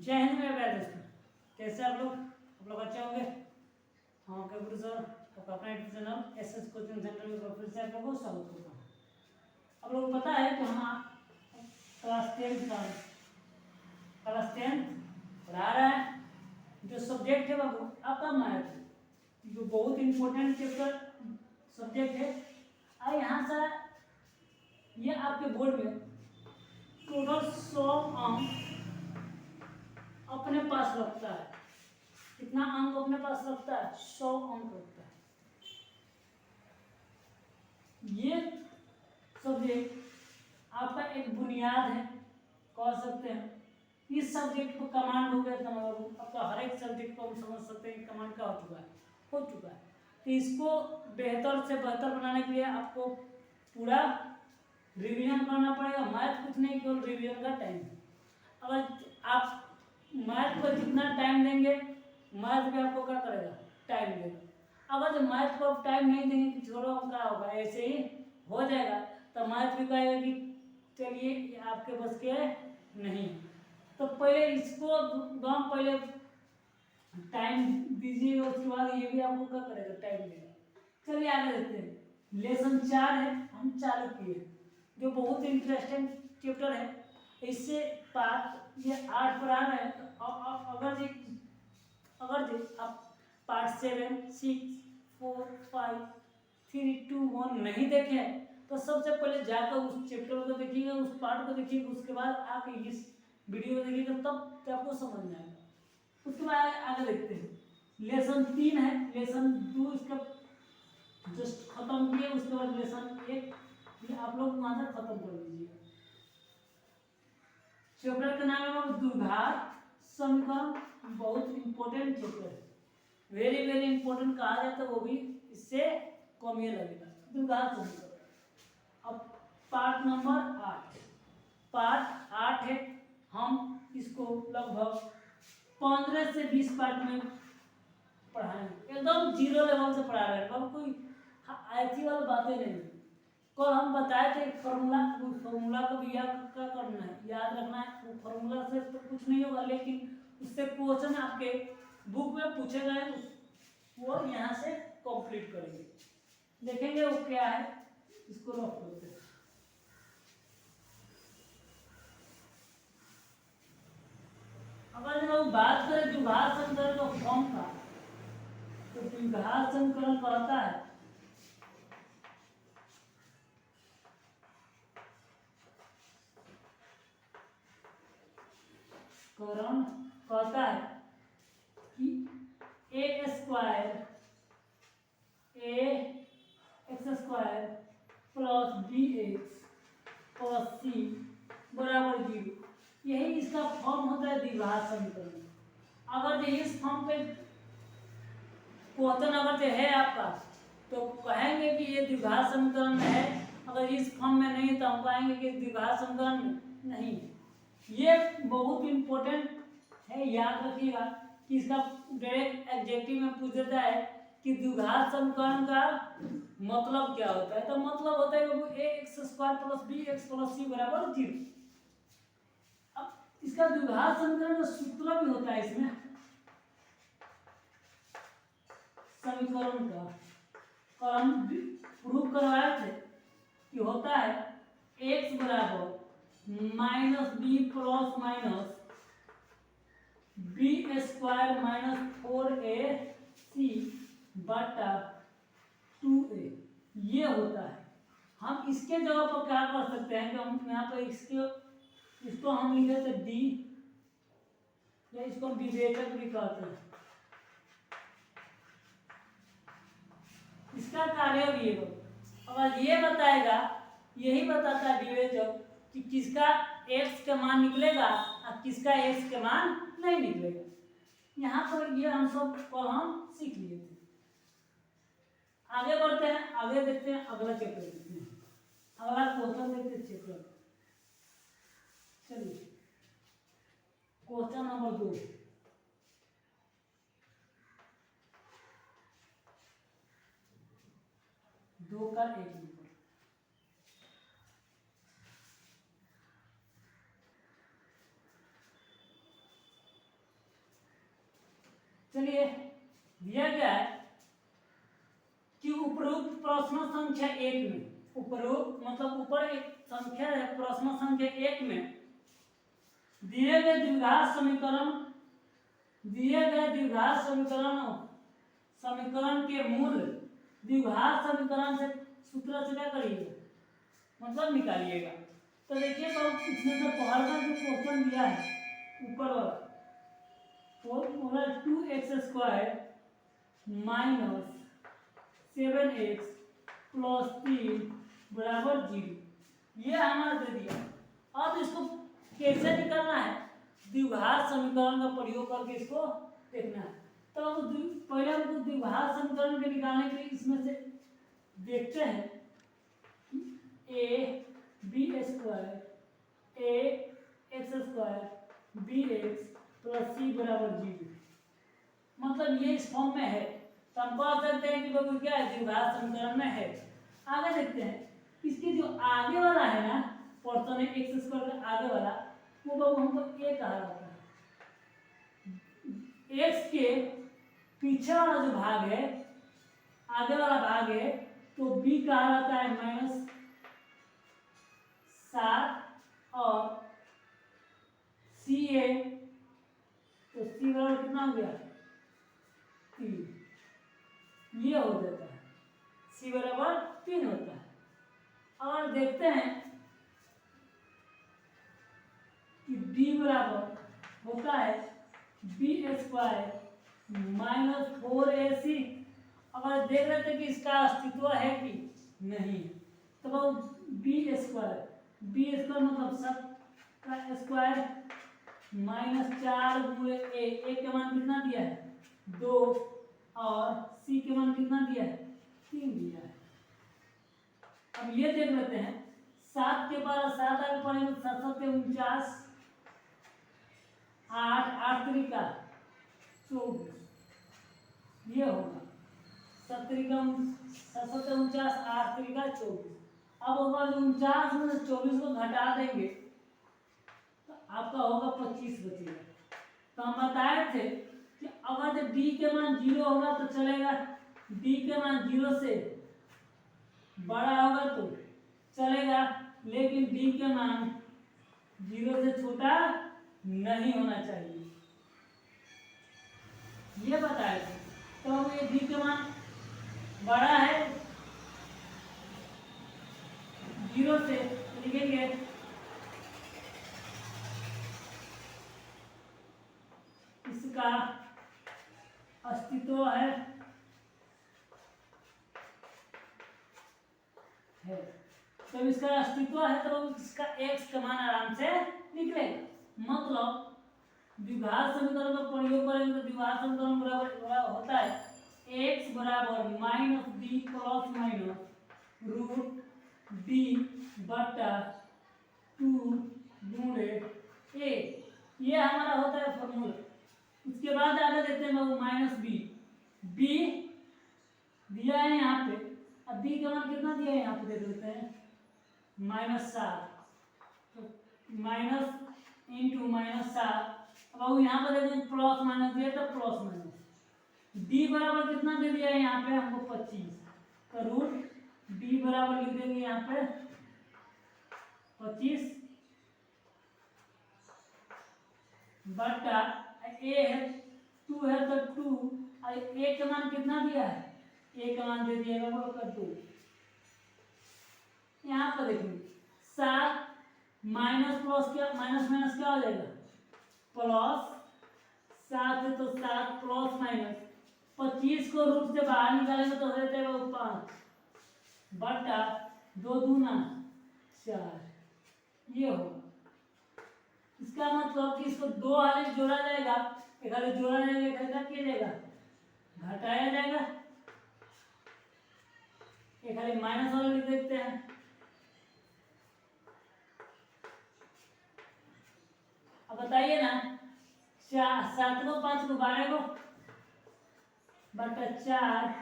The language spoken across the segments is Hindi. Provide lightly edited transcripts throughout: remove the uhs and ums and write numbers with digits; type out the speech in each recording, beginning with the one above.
जय हिंद मेरे प्यारे दोस्तों, कैसे आप लोग अच्छे होंगे। हाँ ओके गुरु सर, आपका अपना YouTube channel SS coaching centre में फिर से आप लोगों को स्वागत करता हूँ। आप लोगों को पता है कि हम क्लास टेंथ पढ़ा रहे हैं। जो सब्जेक्ट है बाबू आपका मैथ, जो बहुत इम्पोर्टेंट चैप्टर सब्जेक्ट है। आइए यहाँ से ये आपके बोर्ड में टोटल 100 अंक अपने पास रखता है। कितना अंक अपने पास रखता है? 100 अंक रखता है। ये सब्जेक्ट आपका एक बुनियाद है, कह सकते हैं। इस सब्जेक्ट को कमांड हो गया तो आपका हर एक सब्जेक्ट को हम समझ सकते हैं कि कमांड का हो चुका है। तो इसको बेहतर से बेहतर बनाने के लिए आपको पूरा रिवीजन करना पड़ेगा। मैथ कुछ नहीं, केवल रिवीजन का टाइम है। अगर आप मैथ को जितना टाइम देंगे, मैथ भी आपको क्या करेगा? टाइम देगा। अगर जो मैथ को आप टाइम नहीं देंगे कि छोड़ो क्या होगा, ऐसे ही हो जाएगा, तो मैथ भी कहेगा कि चलिए आपके बस के नहीं। तो पहले इसको पहले टाइम दीजिए, उसके बाद ये भी आपको क्या करेगा? टाइम देगा। चलिए आगे देखते हैं। लेसन 4 है, हम चालू किए, जो बहुत इंटरेस्टिंग चैप्टर है। इससे पार्ट ये 8 पर आ रहा है। तो अगर आप पार्ट 7, 6, 4, 5, 3, 2, 1 नहीं देखे तो सबसे पहले जाकर उस चैप्टर को देखिएगा, उस पार्ट को देखिएगा, उसके बाद आप इस वीडियो को देखिएगा, तब आपको समझ में आएगा। उसके बाद आगे देखते हैं। लेसन 3 है, लेसन 2 इसका जस्ट खत्म किए, उसके बाद लेसन 1 ये आप लोग वहां से खत्म कर लीजिएगा। चैप्टर का नाम है द्विघात समीकरण। बहुत इंपॉर्टेंट चैप्टर है, वेरी वेरी इंपॉर्टेंट कहा जाता है, वो भी इससे कम ही लगेगा। द्विघात समीकरण। अब पार्ट नंबर 8 है। हम इसको लगभग 15 से 20 पार्ट में पढ़ाएंगे, एकदम जीरो लेवल से पढ़ा रहे हैं। अब कोई ऐसी वाली बातें नहीं। कल हम बताए थे फॉर्मूला को भी क्या करना है, याद रखना है। वो फॉर्मूला से तो कुछ नहीं होगा, लेकिन उससे क्वेश्चन आपके बुक में पूछे गए, वो यहाँ से कंप्लीट करेंगे, देखेंगे वो क्या है। इसको रख देते हैं। अगर जब हम बात करें द्विघात समीकरण का फॉर्म का, तो द्विघात समीकरण कहता है कि a x square plus b x plus c बराबर 0। यही इसका फॉर्म होता है द्विघात समीकरण। अगर जो इस फॉर्म पे क्वेश्चन अगर जो है आपका, तो कहेंगे कि ये द्विघात समीकरण है। अगर इस फॉर्म में नहीं तो हम कहेंगे कि द्विघात समीकरण नहीं। ये बहुत इंपॉर्टेंट है, याद रखिएगा कि इसका डायरेक्ट एग्जेक्टिव में पूछ देता है कि द्विघात समीकरण का मतलब क्या होता है। तो मतलब होता है कि x square plus b x plus c बराबर 0। अब इसका द्विघात समीकरण का सूत्र भी होता है इसमें, समीकरण का। और हम प्रूव करवाए थे कि होता है एक्स बराबर minus b plus minus b square minus 4ac बटा 2a, ये होता है। हम इसके जगह पर क्या कर सकते हैं कि हम यहाँ पर इसको हम लिखे थे डी, या इसको विवेचक भी कहते हैं। इसका कार्य भी है, अगर ये बताएगा, यही बताता है विवेचक कि किसका x का मान निकलेगा और किसका x का मान नहीं निकलेगा। यहाँ पर ये हम सब कल हम सीख लिए थे। आगे बढ़ते हैं, आगे देखते हैं, अगला चैप्टर देखते हैं, अगला क्वेश्चन देखते हैं चैप्टर। चलिए क्वेश्चन नंबर 2। दो का 1 नंबर। प्रश्न संख्या 1 में उपरोक्त मतलब ऊपर एक संख्या है, प्रश्न संख्या 1 में दिए गए द्विघात समीकरण के मूल द्विघात समीकरण से सूत्र से क्या करिएगा, मतलब निकालिएगा। तो देखिए तो इसमें तो पहला जो क्वेश्चन दिया है ऊपर वाला, वो बोला 2x² माइनस 7x प्लस 3 बराबर 0, ये हमारा दे दिया। अब इसको कैसे निकालना है, द्विघात समीकरण का प्रयोग करके इसको देखना है। तो अब पहले हमको द्विघात समीकरण के निकालने के लिए इसमें से देखते हैं a b² ax² bx plus c बराबर 0, मतलब ये इस फॉर्म में है। तो हम कह सकते हैं कि बाबू क्या है, द्विघात समीकरण में है। आगे देखते हैं इसके जो आगे वाला है ना पोर्शन है x² का आगे वाला, वो बाबू हमको a कहा जाता है। x के पीछे वाला जो भाग है, आगे वाला भाग है, तो b कहा जाता है -7 और ca, तो c बराबर कितना हो गया 3, ये हो जाता है c बराबर 3 होता है। और देखते हैं कि d बराबर होता है b² माइनस 4ac। अगर देख रहे थे कि इसका अस्तित्व है कि नहीं, तो वो b² मतलब 7 का स्क्वायर माइनस 4 गुणे a के मान कितना दिया है 2 और c के मान कितना दिया है 3 दिया है। अब ये देख लेते हैं 7 के बाद 7 आगे पढ़ेंगे, 7 7 49, 8 8 3 का 24, ये होगा 7 3 का 7 7 49 8 3 का 24। अब होगा 49 में 24 को घटा देंगे तो आपका होगा 25 बचेगा। तो हम बताए थे कि अगर जब d के मान 0 होगा तो चलेगा, d के मान 0 से बड़ा होगा तो चलेगा, लेकिन d के मान 0 से छोटा नहीं होना चाहिए, ये बताए थे। तो ये d के मान बड़ा है 0 से, लिखेंगे इसका अस्तित्व है। जब इसका अस्तित्व है तो इसका x का मान आराम से निकलेगा। मतलब द्विघात समीकरण का प्रयोग करेंगे तो द्विघात समीकरण बराबर होता है x बराबर -b plus minus root b बटा 2 गुणे a, ये हमारा होता है फॉर्मूला। उसके बाद आगे देखते हैं बाबू -b दिया है यहाँ पे, अब b का मान कितना दिया है यहाँ पे देख लेते हैं -7, तो माइनस इंटू -7। अब यहाँ पर देखते हैं प्लस माइनस दिया तो प्लस माइनस, d बराबर कितना दे दिया है यहाँ पे हमको 25, तो रूट d बराबर लिख देंगे यहाँ पे 25 बटा a है 2 है तो 2, और a का मान कितना दिया है, a का मान दे दिया है 2। यहाँ पर देखिए 7 माइनस प्लस क्या माइनस माइनस क्या हो जाएगा प्लस, 7 है तो 7 प्लस माइनस 25 को रूट से बाहर निकालेंगे तो हो जाता है 5 बटा 2 दूना 4, ये होगा। इसका मतलब कि इसको 2 हाली जोड़ा जाएगा, एक हाली जोड़ा जाएगा, एक हाली क्या किया जाएगा घटाया जाएगा, एक हाली माइनस वाला लिख देते हैं। अब बताइए ना 7 को 5 को 12 को बटा 4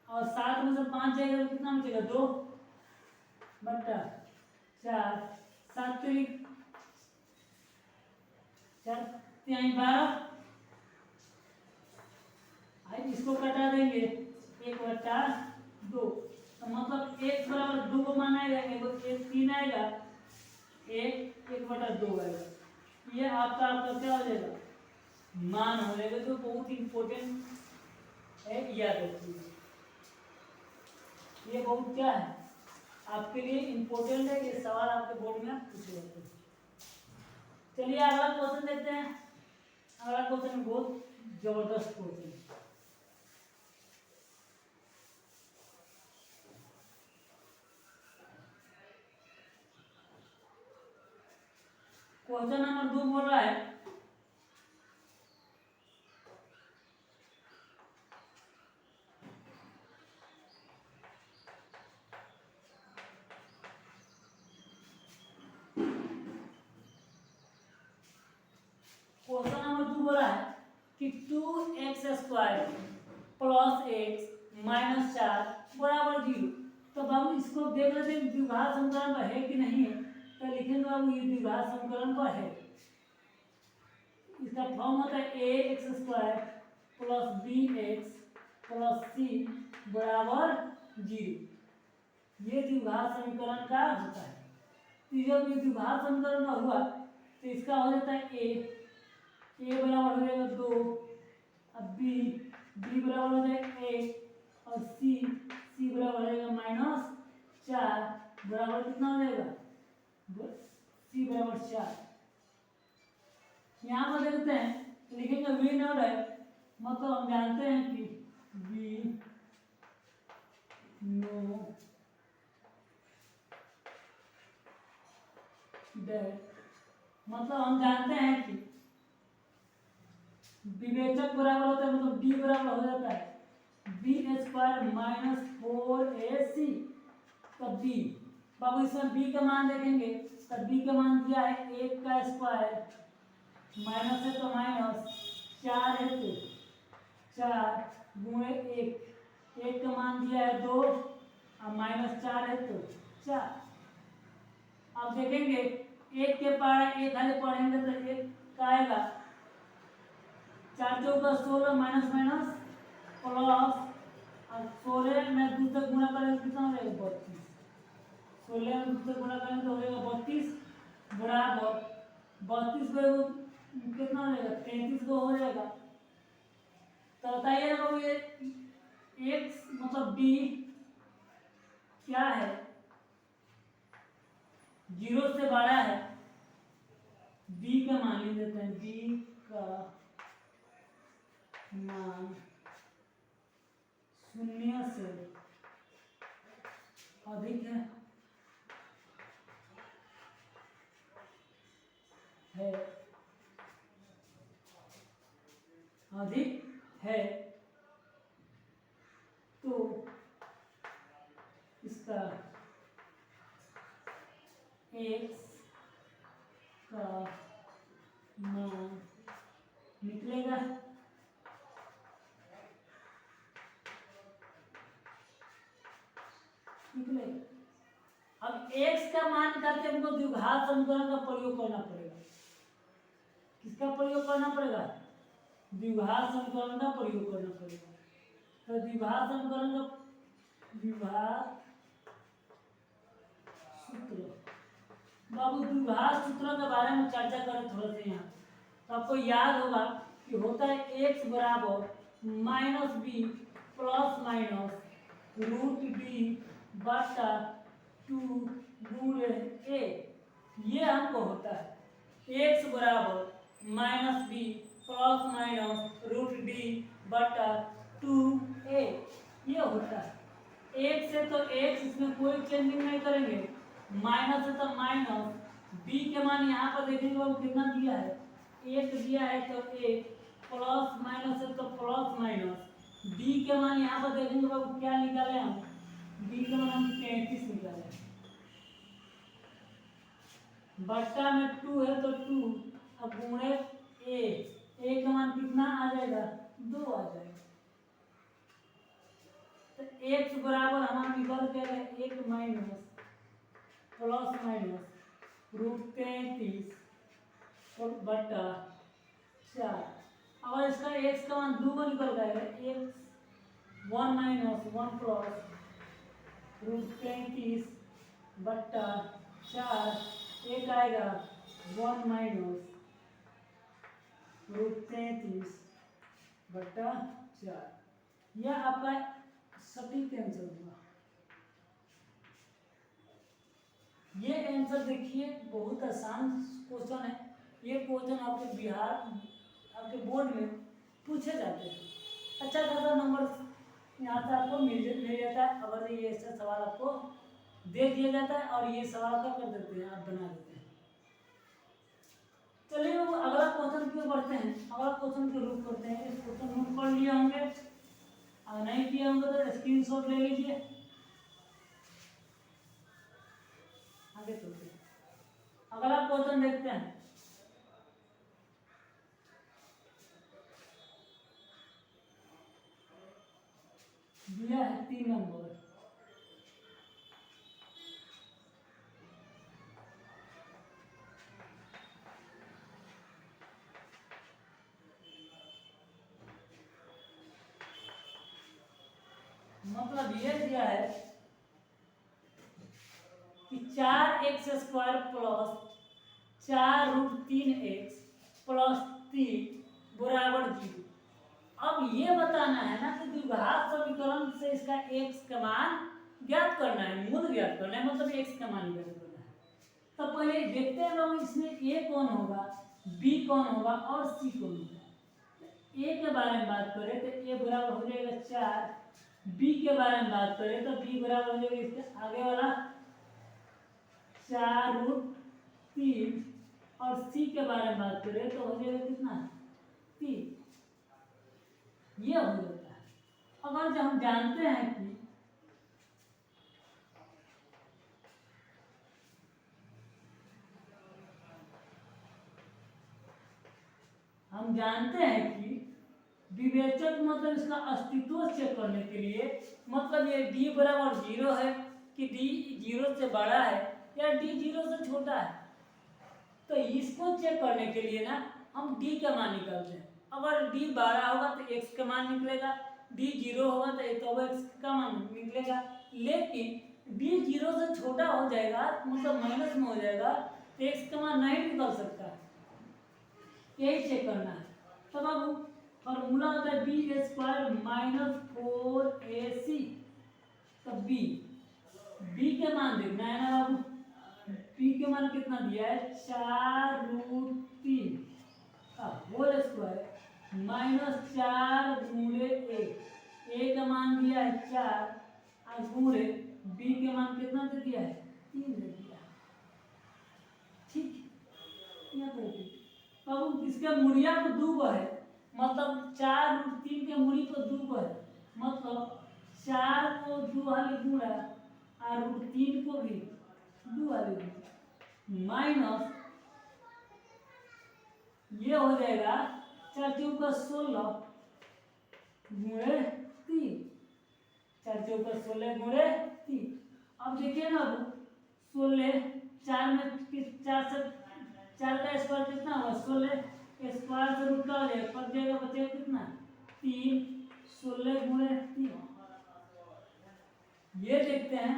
और 7 में से 5 जाएगा तो कितना बचेगा 2 बटा 4, 7 3 4 3 12, इसको कटा देंगे 1 बटा 2, तो मतलब x बराबर 2 को मान आएगा, एक 3 आएगा, एक 1/2 आएगा। ये आपका क्या हो जाएगा, मान हो जाएगा। तो बहुत इंपॉर्टेंट है, याद रखिए। ये बहुत क्या है आपके लिए इंपॉर्टेंट है, ये सवाल आपके बोर्ड में पूछे जाते हैं। चलिए अगला क्वेश्चन देखते हैं। अगला क्वेश्चन बहुत जबरदस्त क्वेश्चन है। क्वेश्चन नंबर 2 बोल रहा है, क्वेश्चन नंबर 2 बोल रहा है कि 2x² प्लस x माइनस 4 बराबर 0। तो बाबू इसको देख लेते हैं द्विघात समीकरण पर है कि नहीं है। तो लिखेंगे बाबू ये द्विघात समीकरण पर है। इसका फॉर्म होता है ax² plus bx plus c बराबर 0। ये द्विघात समीकरण का होता है। तो जब ये द्विघात समीकरण का हुआ तो इसका हो जाता है a बराबर हो जाएगा 2, अब b बराबर हो जाएगा 1 और c बराबर हो जाएगा -4 बराबर कितना हो जाएगा, c बराबर 4। यहाँ पर देखते हैं, लिखेंगे v नॉट है, मतलब हम जानते हैं कि v नो डेट, मतलब हम जानते हैं कि विवेचक बराबर होता है, मतलब d बराबर हो जाता है b² -4ac। तो b, बाबू इसमें b का मान देखेंगे तो b का मान दिया है 1 का स्क्वायर, माइनस है तो माइनस, 4 है तो 4 गुणे 1 का मान दिया है 2 और -4 है तो 4। अब देखेंगे 1 के पार 1 खाली पढ़ेंगे तो 1 का आएगा, 4 चौका 16 माइनस माइनस प्लस, और 16 में 2 से गुणा करेंगे कितना हो जाएगा 32। 16 में 2 से गुणा करेंगे तो हो जाएगा 32 बराबर 32 को कितना हो जाएगा 33 को हो जाएगा। तो बताइए बाबू ये x मतलब b क्या है, 0 से बड़ा है। b का मान ले लेते हैं, b का मान 0 से अधिक है अधिक है, तो इसका x का मान निकलेगा, अब x का मान निकालते हमको द्विघात समीकरण का प्रयोग करना पड़ेगा। किसका प्रयोग करना पड़ेगा, द्विघात समीकरण का प्रयोग करना पड़ेगा। तो द्विघात समीकरण का द्विघात सूत्र, बाबू द्विघात सूत्र के बारे में चर्चा करें थोड़ा सा यहाँ। तो आपको याद होगा कि होता है x बराबर -b प्लस माइनस √b बटा 2 गुणे a। ये हमको होता है x बराबर -b प्लस माइनस √b बटा 2a, ये होता है। x है तो x, इसमें कोई चेंजिंग नहीं करेंगे, माइनस है तो माइनस, b के मान यहाँ पर देखेंगे वो कितना दिया है, 1 दिया है तो 1, प्लस माइनस है तो प्लस माइनस, b के मान यहाँ पर देखेंगे वो क्या निकाले हम, b के मान हम 33 निकाले, बट्टा में 2 है तो 2, अब गुणे a का मान कितना आ जाएगा 2 आ जाएगा। तो x बराबर हमारा निकल के 1 माइनस प्लस माइनस √33 बटा 4। अगर इसका x का मान 2 को निकल जाएगा, x 1 माइनस 1 प्लस √33 बट्टा 4, एक आएगा 1 माइनस √33 बट्टा 4। यह आपका सटीक आंसर होगा। ये आंसर देखिए बहुत आसान क्वेश्चन है। ये क्वेश्चन आपके बिहार आपके बोर्ड में पूछे जाते हैं। अच्छा खासा नंबर यहाँ से आपको मिल जाता है अगर ये ऐसा सवाल आपको दे दिया जाता है और ये सवाल का कर देते हैं, आप बना देते हैं। चलिए वो अगला क्वेश्चन की ओर बढ़ते हैं। अगला क्वेश्चन को रूप करते हैं। इस क्वेश्चन नोट कर लिए होंगे, अगर नहीं किए होंगे तो स्क्रीनशॉट ले लीजिए। आगे चलते हैं, अगला क्वेश्चन देखते हैं। दिया है 3 नंबर। मतलब ये दिया है कि 4x² प्लस 4√3x प्लस 3 बराबर 0। अब ये बताना है ना कि द्विघात समीकरण से इसका x का मान ज्ञात करना है, मूल ज्ञात करना है, मतलब x का मान ज्ञात करना है। तो पहले देखते हैं लोग इसमें a कौन होगा, b कौन होगा और c कौन होगा। a के बारे में बात करें तो a बराबर हो जाएगा 4, b के बारे में बात करें तो b बराबर हो जाएगा इसके आगे वाला 4√3 और c के बारे में बात करें तो हो जाएगा कितना 3। ये हो जाता है। अगर जब हम जानते हैं कि विवेचक मतलब इसका अस्तित्व चेक करने के लिए, मतलब ये d बराबर 0 है कि d 0 से बड़ा है या d 0 से छोटा है, तो इसको चेक करने के लिए ना हम d का मान निकालते हैं। अगर d बड़ा होगा तो x का मान निकलेगा, d 0 होगा तो x का मान निकलेगा। लेकिन d 0 से छोटा हो जाएगा, मतलब माइनस में हो जाएगा, तो x का मान नहीं निकल सकता। यही चेक करना है। तब अब फॉर्मूला होता है b² - 4ac। तब b के मान देखना है ना बाबू। b के मान कितना दिया है 4√3 होल स्क्वायर -4 गुणे a का मान दिया है 4 और गुणे b के मान कितना दे दिया है 3 दे दिया। ठीक, यहाँ पर अब इसके मूल्य को 2 है, मतलब 4√3 के मूल्य को 2 है, मतलब 4 को 2 हाली गुणा और √3 को भी 2 हाली गुणा माइनस ये हो जाएगा 4 चौका 16 गुणे 3, 4 चौका 16 गुणे 3। अब देखिए ना 16 4 में 4 से 4 का स्क्वायर कितना हुआ 16, स्क्वायर से रूट का हो जाएगा, कट जाएगा, बचेगा कितना 3, 16 गुणे 3। ये देखते हैं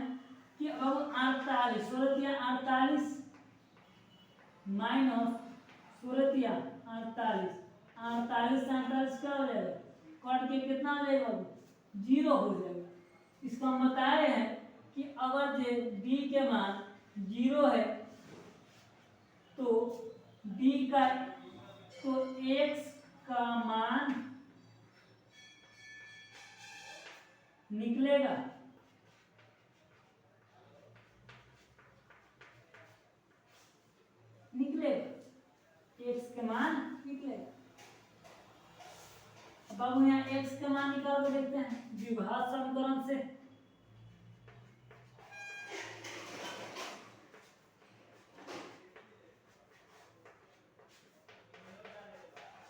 कि अब 48 16 48 माइनस 16 48 48 से 48 क्या हो जाएगा, कट के कितना हो जाएगा 0 हो जाएगा। इसको हम बताए हैं कि अगर d के मान 0 है तो d का तो x का मान निकलेगा x के मान निकलेगा। अब हम यहाँ x के मान निकाल के देखते हैं द्विघात समीकरण से।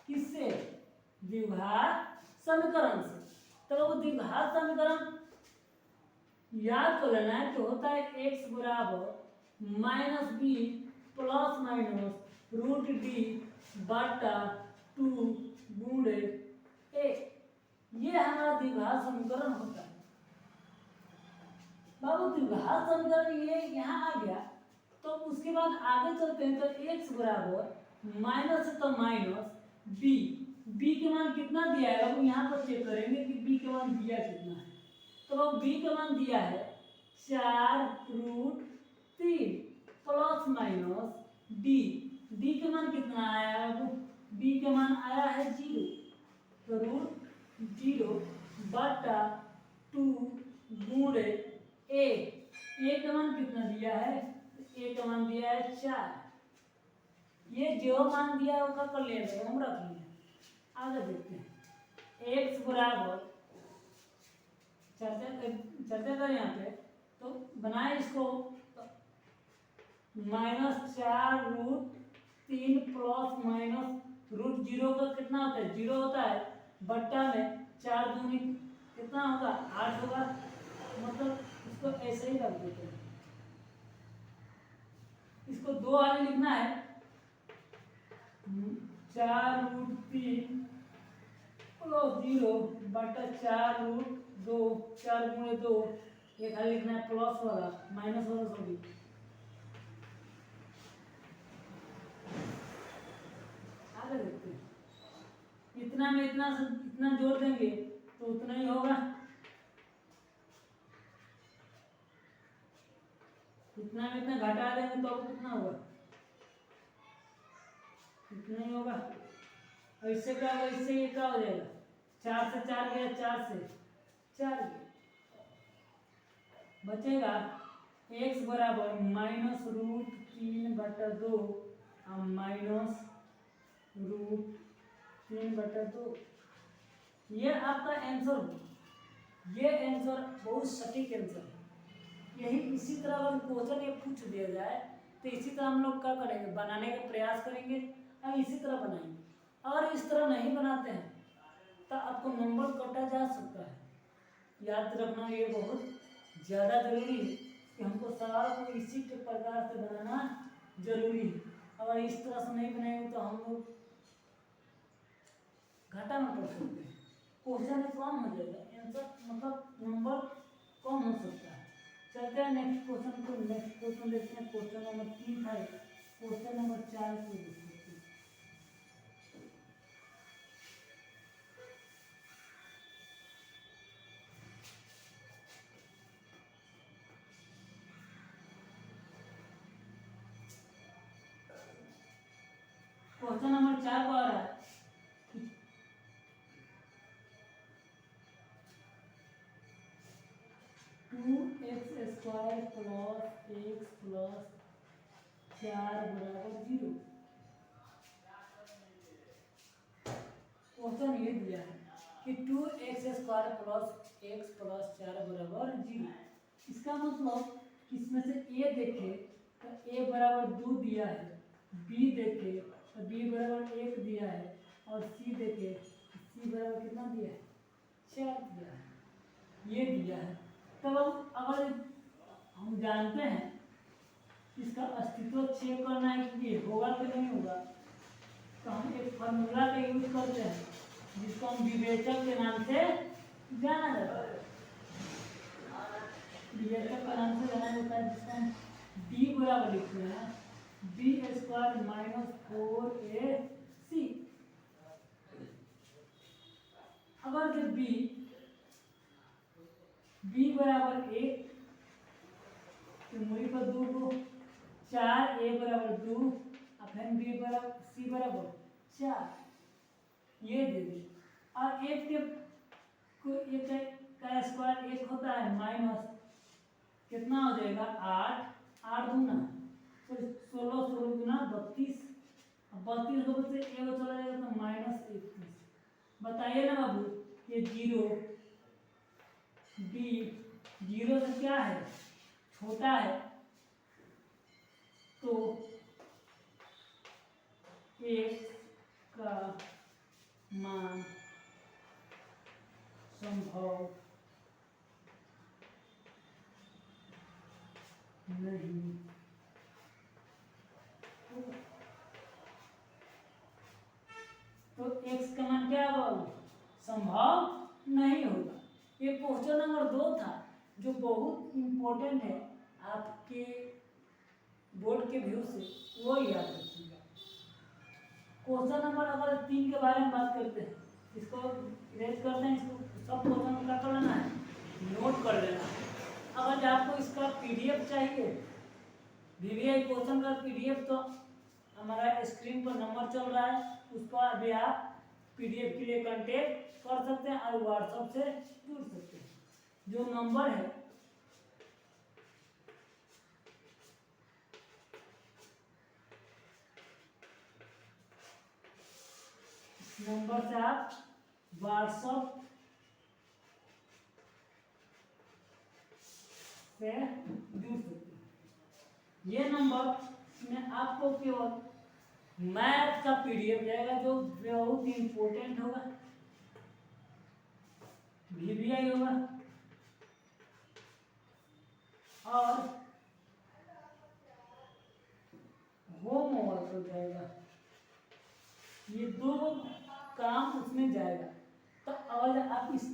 किससे, द्विघात समीकरण से। तो वो द्विघात समीकरण याद कर लेना है कि होता है x बराबर -b प्लस माइनस √d बटा 2 गुणे a। ये हमारा द्विघात समीकरण होता है। बाबू त्रिघात समीकरण ये यहाँ आ गया, तो उसके बाद आगे चलते हैं तो x बराबर माइनस तो माइनस b, b के मान कितना दिया है बाबू, यहाँ पर चेक करेंगे कि b के मान दिया कितना है। तो बाबू b के मान दिया है 4√3 प्लस माइनस d, d के मान कितना आया है बाबू, d के मान आया है 0, तो √0 बटा 2 गुणे a, a का मान कितना दिया है, a का मान दिया है 4, ये जो मान दिया है उसका कर लिया हम रख लिए। आगे देखते हैं x बराबर चर्चा करें यहाँ पे, तो बनाए इसको तो -4√3 प्लस माइनस √0 का कितना होता है, 0 होता है, बट्टा में 4 दूनी कितना होगा, 8 होगा, मतलब इसको ऐसे ही रख देते हैं। इसको दो आगे लिखना है, 4√3 प्लस 0 बटा 4√2, 4 गुणे 2, एक आगे लिखना है प्लस वाला, माइनस वाला सॉरी। आगे देखते हैं, इतना में इतना जोड़ देंगे तो उतना ही होगा, इतना में इतना घटा देंगे तो कितना होगा, इतना ही होगा। इससे क्या होगा, इससे ये क्या हो जाएगा, 4 से 4 गया, 4 से 4 गया, बचेगा x बराबर -√3 बटा 2 माइनस √3/2। ये आपका आंसर हो, ये आंसर बहुत सटीक आंसर है। यही इसी तरह अगर क्वेश्चन ये पूछ दिया जाए तो इसी तरह हम लोग क्या करेंगे, बनाने का प्रयास करेंगे और इसी तरह बनाएंगे। अगर इस तरह नहीं बनाते हैं तो आपको नंबर कटा जा सकता है। याद रखना ये बहुत ज़्यादा जरूरी है कि हमको सवाल को इसी के प्रकार से बनाना जरूरी है। अगर इस तरह से नहीं बनाएंगे तो हम लोग घाटा में पड़ सकते हैं, क्वेश्चन कम हो जाएगा, आंसर मतलब नंबर कम हो सकता है। चलते हैं नेक्स्ट क्वेश्चन को, नेक्स्ट क्वेश्चन देखते हैं, क्वेश्चन नंबर 3 है, क्वेश्चन नंबर 4 को देखते हैं। क्वेश्चन नंबर 4 को आ रहा है 2x² प्लस x प्लस 4 बराबर 0। क्वेश्चन ये दिया है कि 2x² प्लस x प्लस 4 बराबर 0। इसका मतलब इसमें से a देखे तो a बराबर 2 दिया है, b देखे तो b बराबर 1 दिया है, और c देखे c बराबर कितना दिया है, 4 दिया है, ये दिया है। तब अगर हम जानते हैं इसका अस्तित्व चेक करना है कि ये होगा कि नहीं होगा, तो हम एक फार्मूला का यूज करते हैं जिसको हम विवेचक के नाम से जाना जाता है। विवेचक के नाम से जाना जाता है, जिसको हम d बराबर लिखते हैं b² माइनस 4ac। अगर जब b बराबर 1 तो मूल पर 2 को 4, a बराबर 2, फिर b बराबर c बराबर 4, ये दे दे। और एक के का स्क्वायर 1 होता है, माइनस कितना हो जाएगा 8, 8 दूना तो 16, 16 दूना 32, 32 दो से a चला जाएगा तो -31। बताइए ना बाबू, ये 0 b 0 से क्या है, छोटा है, तो x का मान संभव नहीं होगा। तो x का मान क्या होगा, संभव नहीं होगा। ये क्वेश्चन नंबर 2 था, जो बहुत इम्पोर्टेंट है आपके बोर्ड के व्यू से, वो याद रखिएगा। क्वेश्चन नंबर अगर 3 के बारे में बात करते हैं, इसको रेज करते हैं, इसको सब क्वेश्चन क्या कर लेना है, नोट कर लेना है। अगर आपको इसका पीडीएफ चाहिए, वीवीआई क्वेश्चन का पीडीएफ, तो हमारा स्क्रीन पर नंबर चल रहा है, उसको अभी आप पीडीएफ के लिए कांटेक्ट कर सकते हैं और व्हाट्सएप से जुड़ सकते हैं। जो नंबर है नंबर से आप व्हाट्सएप से जुड़ सकते हैं। ये नंबर में आपको केवल मैथ का पीडीएफ जाएगा जो बहुत इंपॉर्टेंट होगा, वीवीआई होगा, और होमवर्क हो जाएगा। ये दो काम उसमें जाएगा। तो अगर आप इस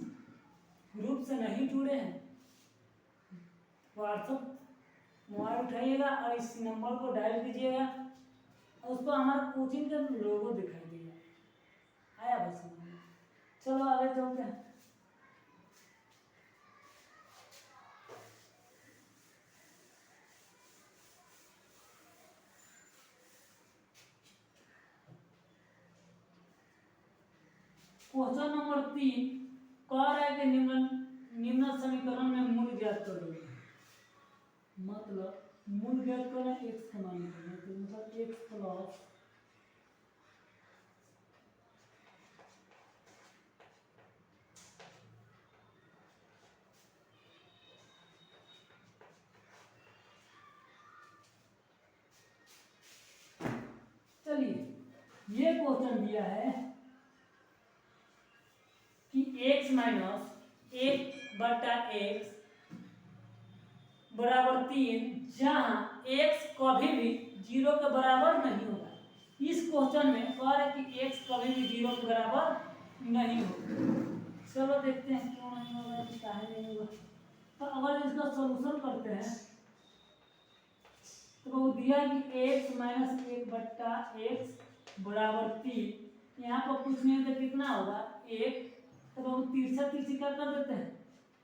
ग्रुप से नहीं जुड़े हैं, व्हाट्सएप मोबाइल उठाइएगा और इस नंबर को डायल कीजिएगा और उसको हमारा कोचिंग का लोगो दिखाई देगा। आया बस। चलो आगे चलते हैं। क्वेश्चन नंबर 3 कह रहा है कि निम्न समीकरण में मूल ज्ञात करो। मतलब मूल ज्ञात करना x का मान निकालना, तो मतलब x प्लस चलिए ये क्वेश्चन दिया है कि x माइनस 1/x बराबर 3, जहां x कभी भी 0 के बराबर नहीं होगा। इस क्वेश्चन में कह रहा है कि x कभी भी 0 के बराबर नहीं होगा। चलो देखते हैं क्यों नहीं होगा, काहे नहीं होगा। तो अगर इसका सॉल्यूशन करते हैं तो वो दिया कि x माइनस 1/x बराबर 3, यहाँ पर कुछ नहीं तो कितना होगा 1, तो वो तीसरी क्या कर देते हैं,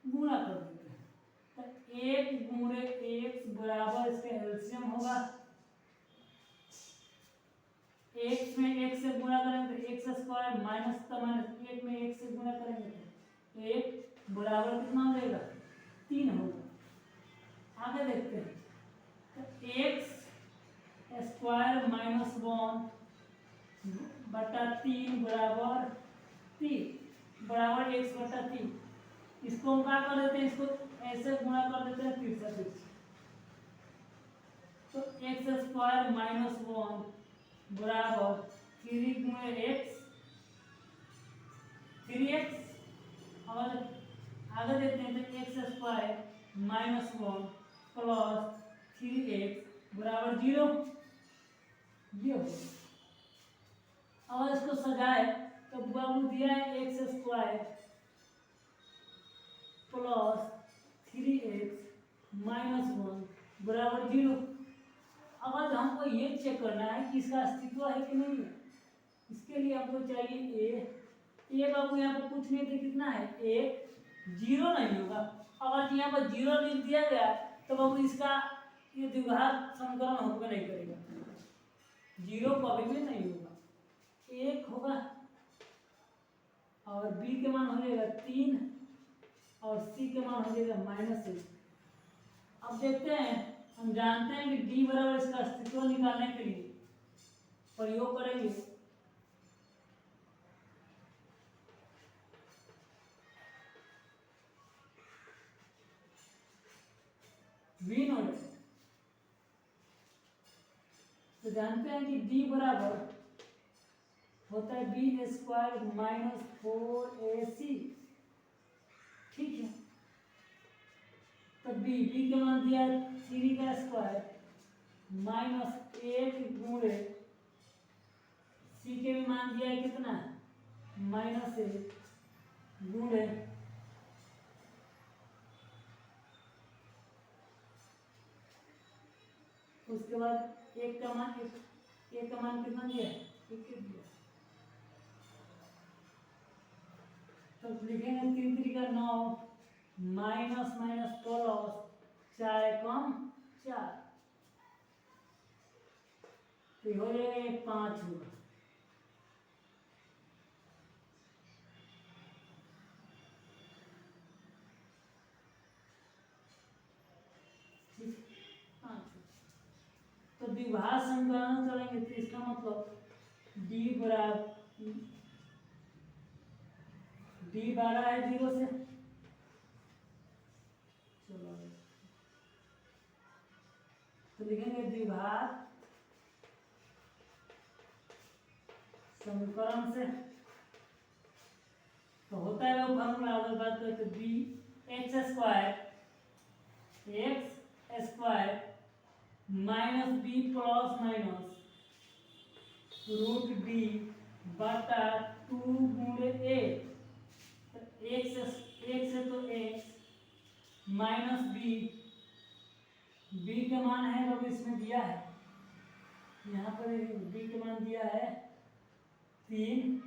गुणा कर देते हैं। तो 1 गुणे x बराबर इसका एलसीएम होगा, x में x से गुणा करेंगे तो x स्क्वायर माइनस का माइनस 1 में x से गुणा करेंगे तो 1 बराबर कितना हो जाएगा, 3 होगा। आगे देखते हैं तो x स्क्वायर माइनस 1/3 बराबर 3 बराबर x/3। इसको हम क्या कर देते हैं, इसको ऐसे गुणा कर देते हैं तीसरा। तो x स्क्वायर माइनस 1 बराबर 3 गुणे x 3x। और आगे देखते हैं तो x square minus 1 plus 3x बराबर 0। ये हो, और इसको सजाए तो बाबू दिया है x square plus 3x minus 1 बराबर 0। अगर हमको ये चेक करना है कि इसका अस्तित्व है कि नहीं है, इसके लिए आपको चाहिए ए बाबू यहाँ पर कुछ नहीं तो कितना है 1, 0 नहीं होगा। अगर यहाँ पर 0 लिख दिया गया तो बाबू इसका ये द्विघात समीकरण होगा नहीं करेगा, 0 कभी भी नहीं होगा, 1 होगा। और b के मान हो जाएगा 3 और c के मान हो जाएगा -1। अब देखते हैं, हम जानते हैं कि d बराबर इसका अस्तित्व निकालने के लिए प्रयोग करेंगे। v नोट तो जानते हैं कि d बराबर होता है b स्क्वायर माइनस 4ac। ठीक है, तो b के मान दिया 3 का स्क्वायर माइनस 1 गुणे c के भी मान दिया है कितना -1 गुणे उसके बाद एक का मान कितना दिया है, एक दिया। तो लिखेंगे 3 3 का 9 माइनस माइनस प्लस 4 कम 4, तो हो जाएगा ये 5 होगा। तो द्विघात समीकरण चलेंगे, तो इसका मतलब d बराबर d 12 है 0 से, चलो तो लिखेंगे द्विघात समीकरण से, तो होता है वो फॉर्मूला अगर बात करें तो b x square minus b plus minus root b बटा 2 गुणे ए, एक से तो एक्स माइनस बी का मान है लोग इसमें दिया है, यहाँ पर बी का मान दिया है 3।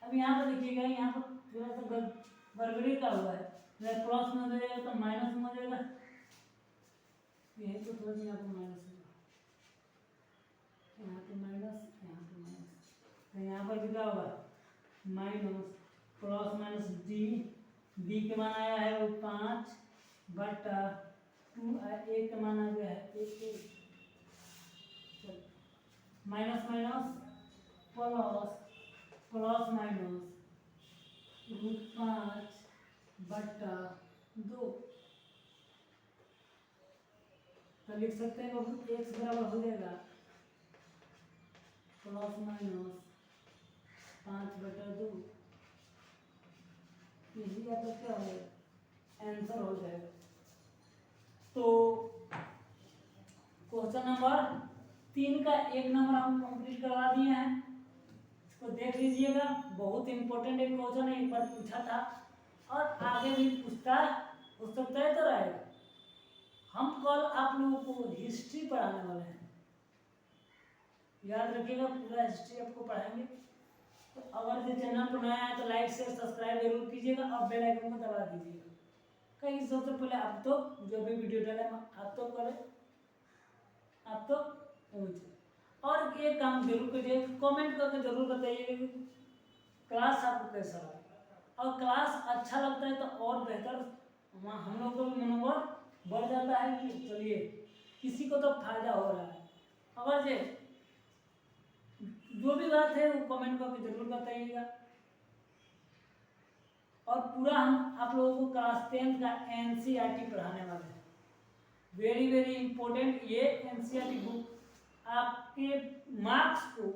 अब यहाँ पर देखिएगा, यहाँ पर थोड़ा सा गड़बड़ी का हुआ है, प्लस में हो जाएगा तो माइनस में हो जाएगा, यही तो थोड़ा सा यहाँ पर माइनस होगा, यहाँ पे माइनस, तो यहाँ पर भी क्या होगा माइनस प्लस माइनस डी के मान आया है वो 5 बटा 2, ए का मान आ गया है 1, minus minus plus minus root 5 बटा 2, तो लिख सकते हैं बहुत एक्स बराबर हो जाएगा प्लस माइनस 5 बटा 2, यही का तो क्या हो आंसर हो जाएगा। तो क्वेश्चन नंबर 3 का 1 नंबर हम कंप्लीट करवा दिए हैं, इसको देख लीजिएगा, बहुत इंपॉर्टेंट एक क्वेश्चन है, एक बार पूछा था और आगे भी पूछता हो सकता है तो रहेगा। हम कल आप लोगों को हिस्ट्री पढ़ाने वाले हैं, याद रखिएगा पूरा हिस्ट्री आपको पढ़ाएंगे। तो अगर ये चैनल पर नया है तो लाइक शेयर सब्सक्राइब जरूर कीजिएगा और बेल आइकन को दबा दीजिएगा, कहीं सबसे पहले आप तो जो भी वीडियो डाले आप तो करें, आप तो पहुँचे। और ये काम जरूर करिए, कमेंट करके जरूर बताइए कि क्लास आपको कैसा लगा, और क्लास अच्छा लगता है तो और बेहतर हम लोग को भी मनोबल बढ़ जाता है कि चलिए किसी को तो फायदा हो रहा है। अगर जे जो भी बात है वो कमेंट करके जरूर बताइएगा। और पूरा हम आप लोगों को क्लास 10 का NCERT पढ़ाने वाले हैं, वेरी वेरी इंपॉर्टेंट। ये NCERT बुक आपके मार्क्स को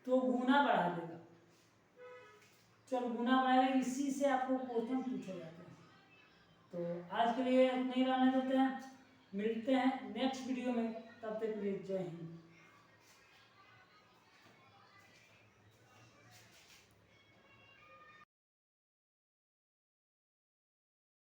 तो गुना बढ़ा देगा, चलो गुना बढ़ाएगा, इसी से आपको क्वेश्चन पूछे जाते हैं। तो आज के लिए इतना ही रहने देते हैं, मिलते हैं नेक्स्ट वीडियो में, तब तक के लिए जय हिंद।